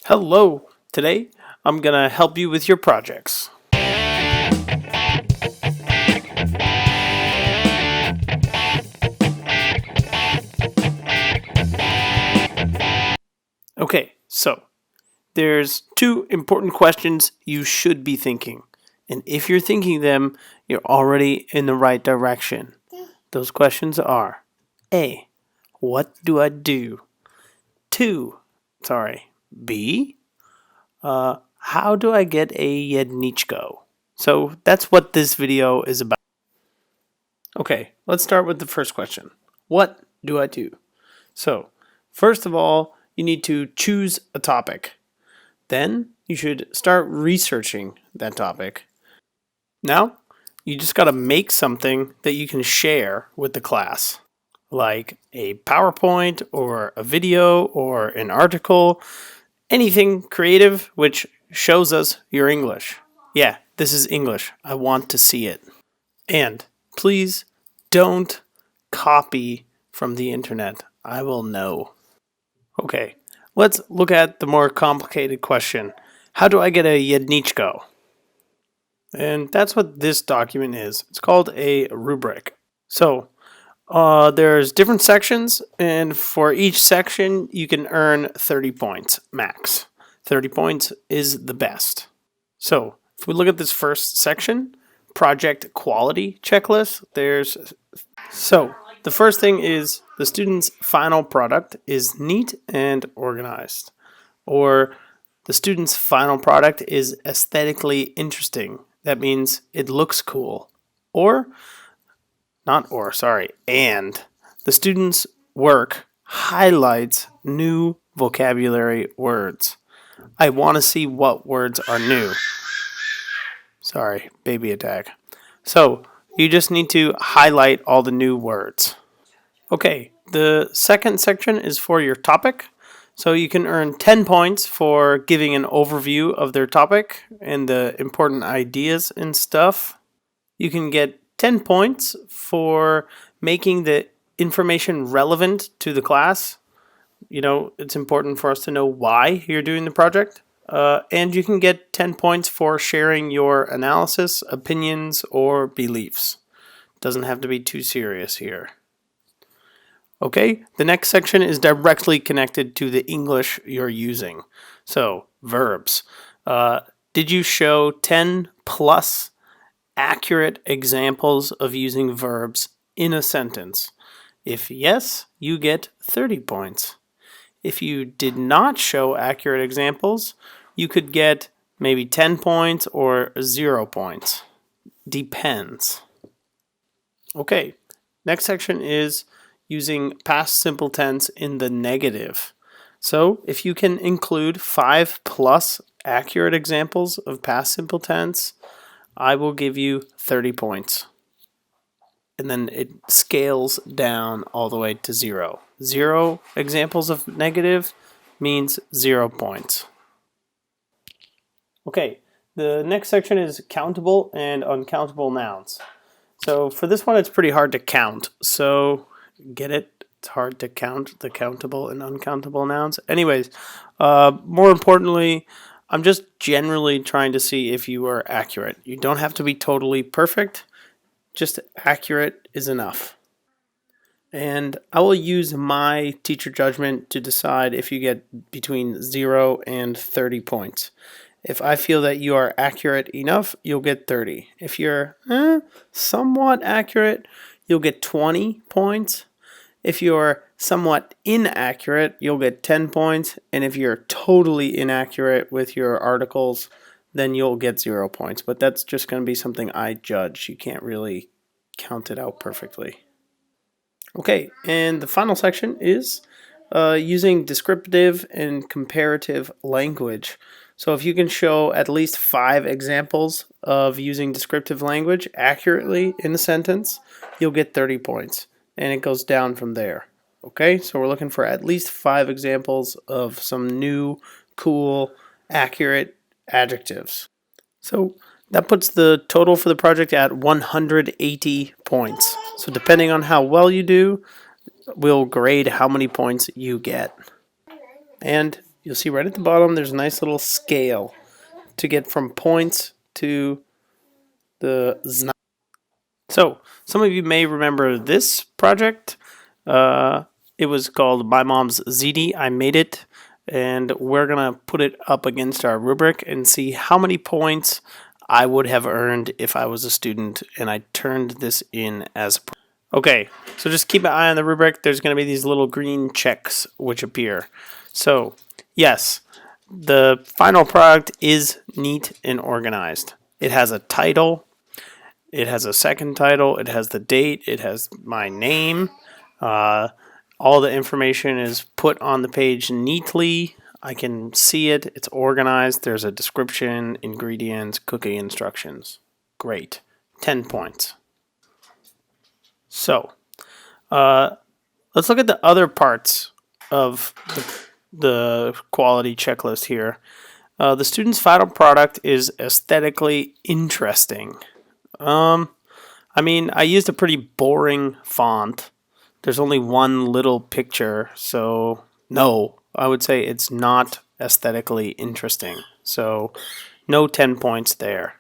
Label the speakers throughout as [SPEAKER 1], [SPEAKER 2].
[SPEAKER 1] Hello! Today I'm going to help you with your projects. Okay, so there's two important questions you should be thinking. And if you're thinking them, you're already in the right direction. Those questions are A. What do I do? B. How do I get a jedničko? So that's what this video is about. Okay, let's start with the first question. What do I do? So, first of all, you need to choose a topic. Then you should start researching that topic. Now, you just got to make something that you can share with the class, like a PowerPoint or a video or an article, anything creative which shows us your English. Yeah, this is English. I want to see it. And please don't copy from the internet. I will know. Okay, let's look at the more complicated question. How do I get a jedničko? And that's what this document is. It's called a rubric. So, there's different sections, and for each section, you can earn 30 points max. 30 points is the best. So, if we look at this first section, project quality checklist, the first thing is the student's final product is neat and organized. Or the student's final product is aesthetically interesting. That means it looks cool. And the student's work highlights new vocabulary words. I want to see what words are new. Sorry, baby attack. So, you just need to highlight all the new words. Okay, the second section is for your topic. So you can earn 10 points for giving an overview of their topic and the important ideas and stuff. You can get 10 points for making the information relevant to the class. You know, it's important for us to know why you're doing the project. And you can get 10 points for sharing your analysis, opinions, or beliefs. Doesn't have to be too serious here. Okay, the next section is directly connected to the English you're using. So, verbs. Did you show 10 plus accurate examples of using verbs in a sentence? If yes, you get 30 points. If you did not show accurate examples, you could get maybe 10 points or 0 points. Depends. Okay, next section is using past simple tense in the negative. So if you can include 5 plus accurate examples of past simple tense, I will give you 30 points. And then it scales down all the way to 0. 0 examples of negative means 0 points. Okay, the next section is countable and uncountable nouns. So for this one, it's pretty hard to count. So get it? It's hard to count the countable and uncountable nouns. Anyways, more importantly, I'm just generally trying to see if you are accurate. You don't have to be totally perfect. Just accurate is enough. And I will use my teacher judgment to decide if you get between 0 and 30 points. If I feel that you are accurate enough, you'll get 30. If you're somewhat accurate, you'll get 20 points. If you're somewhat inaccurate, you'll get 10 points. And if you're totally inaccurate with your articles, then you'll get 0 points. But that's just going to be something I judge. You can't really count it out perfectly. Okay, and the final section is using descriptive and comparative language. So if you can show at least 5 examples of using descriptive language accurately in a sentence, you'll get 30 points. And it goes down from there. Okay, so we're looking for at least 5 examples of some new, cool, accurate adjectives. So that puts the total for the project at 180 points. So depending on how well you do, we'll grade how many points you get. And you'll see right at the bottom there's a nice little scale to get from points to the zna. So some of you may remember this project. It was called My Mom's ZD. I made it, and we're gonna put it up against our rubric and see how many points I would have earned if I was a student and I turned this in as a okay, so just keep an eye on the rubric. There's going to be these little green checks which appear. So, yes, the final product is neat and organized. It has a title, it has a second title, it has the date, it has my name. All the information is put on the page neatly. I can see it, it's organized. There's a description, ingredients, cooking instructions. Great. 10 points. So, let's look at the other parts of the quality checklist here. The student's final product is aesthetically interesting. I mean, I used a pretty boring font. There's only one little picture, so no, I would say it's not aesthetically interesting. So, no 10 points there.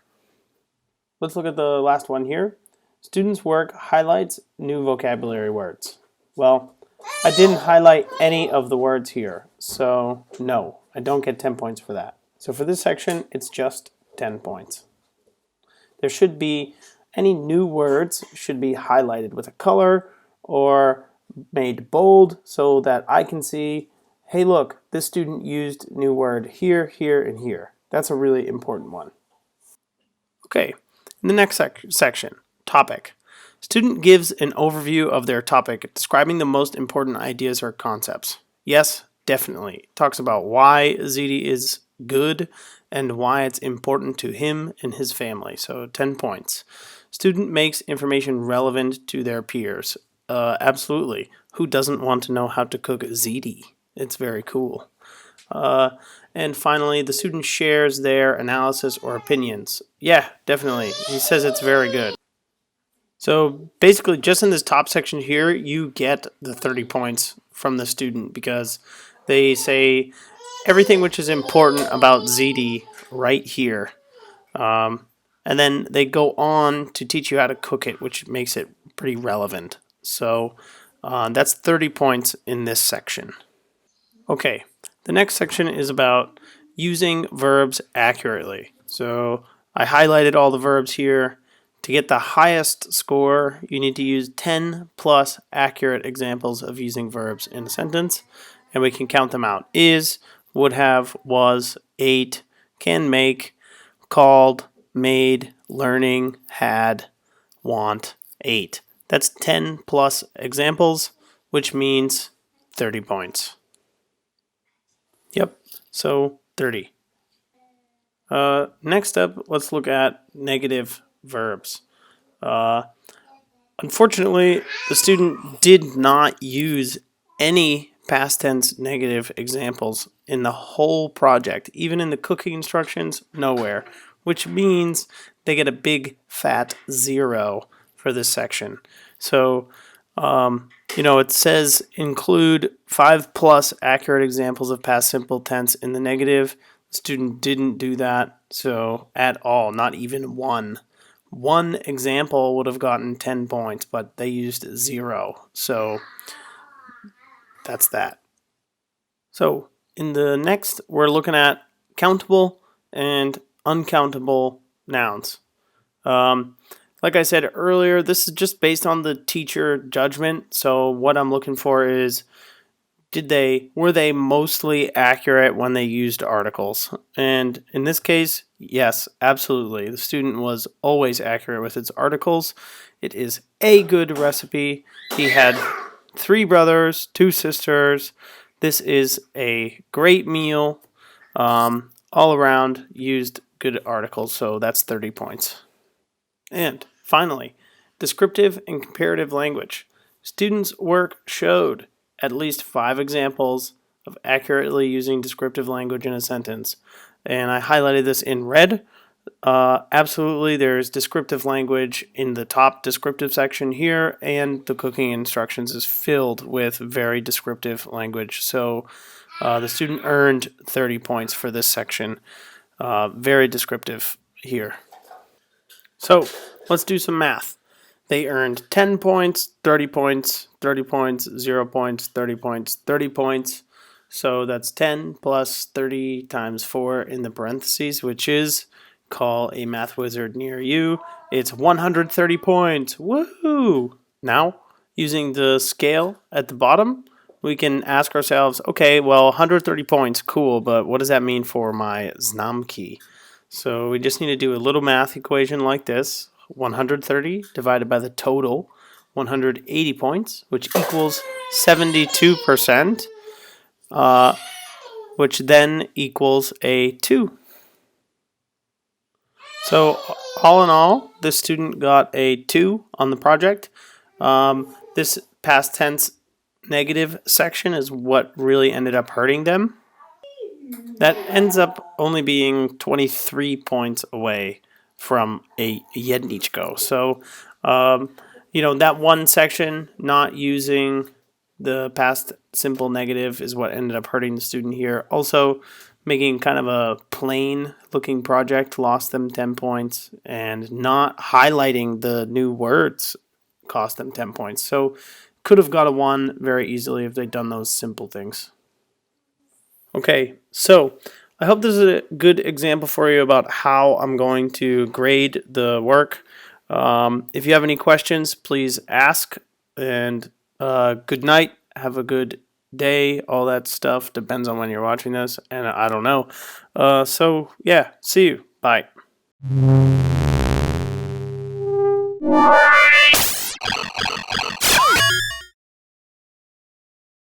[SPEAKER 1] Let's look at the last one here. Students' work highlights new vocabulary words. Well, I didn't highlight any of the words here, so no, I don't get 10 points for that. So for this section, it's just 10 points. There should be, any new words should be highlighted with a color or made bold so that I can see, hey look, this student used new word here, here, and here. That's a really important one. Okay, in the next section, topic. Student gives an overview of their topic, describing the most important ideas or concepts. Yes, definitely. It talks about why ZD is good and why it's important to him and his family. So 10 points. Student makes information relevant to their peers. Absolutely. Who doesn't want to know how to cook ZD? It's very cool. And finally, the student shares their analysis or opinions. Yeah, definitely. He says it's very good. So basically, just in this top section here, you get the 30 points from the student because they say everything which is important about ZD right here. And then they go on to teach you how to cook it, which makes it pretty relevant. So that's 30 points in this section. Okay, the next section is about using verbs accurately. So I highlighted all the verbs here. To get the highest score, you need to use 10 plus accurate examples of using verbs in a sentence, and we can count them out. Is, would have, was, ate, can make, called, made, learning, had, want, ate. That's 10 plus examples, which means 30 points. Yep, so 30. Next up, let's look at negative verbs. Unfortunately, the student did not use any past tense negative examples in the whole project. Even in the cooking instructions, nowhere. Which means they get a big fat 0 for this section. So, it says include 5 plus accurate examples of past simple tense in the negative. The student didn't do that, so at all, not even one. One example would have gotten 10 points, but they used 0. So that's that. So in the next, we're looking at countable and uncountable nouns. Like I said earlier, this is just based on the teacher judgment. So what I'm looking for is, were they mostly accurate when they used articles? And in this case, yes, absolutely. The student was always accurate with its articles. It is a good recipe. He had 3 brothers, 2 sisters. This is a great meal. All around used good articles, so that's 30 points. And finally, descriptive and comparative language. Students' work showed at least 5 examples of accurately using descriptive language in a sentence. And I highlighted this in red. Absolutely, there's descriptive language in the top descriptive section here, and the cooking instructions is filled with very descriptive language. So The student earned 30 points for this section. Very descriptive here. So let's do some math. They earned 10 points, 30 points, 30 points, 0 points, 30 points, 30 points. So that's 10 plus 30 times 4 in the parentheses, which is, call a math wizard near you. It's 130 points. Woohoo! Now, using the scale at the bottom, we can ask ourselves, okay, well, 130 points, cool, but what does that mean for my Znamki? So we just need to do a little math equation like this. 130 divided by the total, 180 points, which equals 72%, which then equals a 2. So all in all, this student got a 2 on the project. This past tense negative section is what really ended up hurting them. That ends up only being 23 points away from a jedničko. So, that one section, not using the past simple negative, is what ended up hurting the student here. Also, making kind of a plain looking project lost them 10 points, and not highlighting the new words cost them 10 points. So, could have got a 1 very easily if they'd done those simple things. Okay, so I hope this is a good example for you about how I'm going to grade the work. If you have any questions, please ask. And good night. Have a good day. All that stuff depends on when you're watching this. And I don't know. So, yeah, see you. Bye.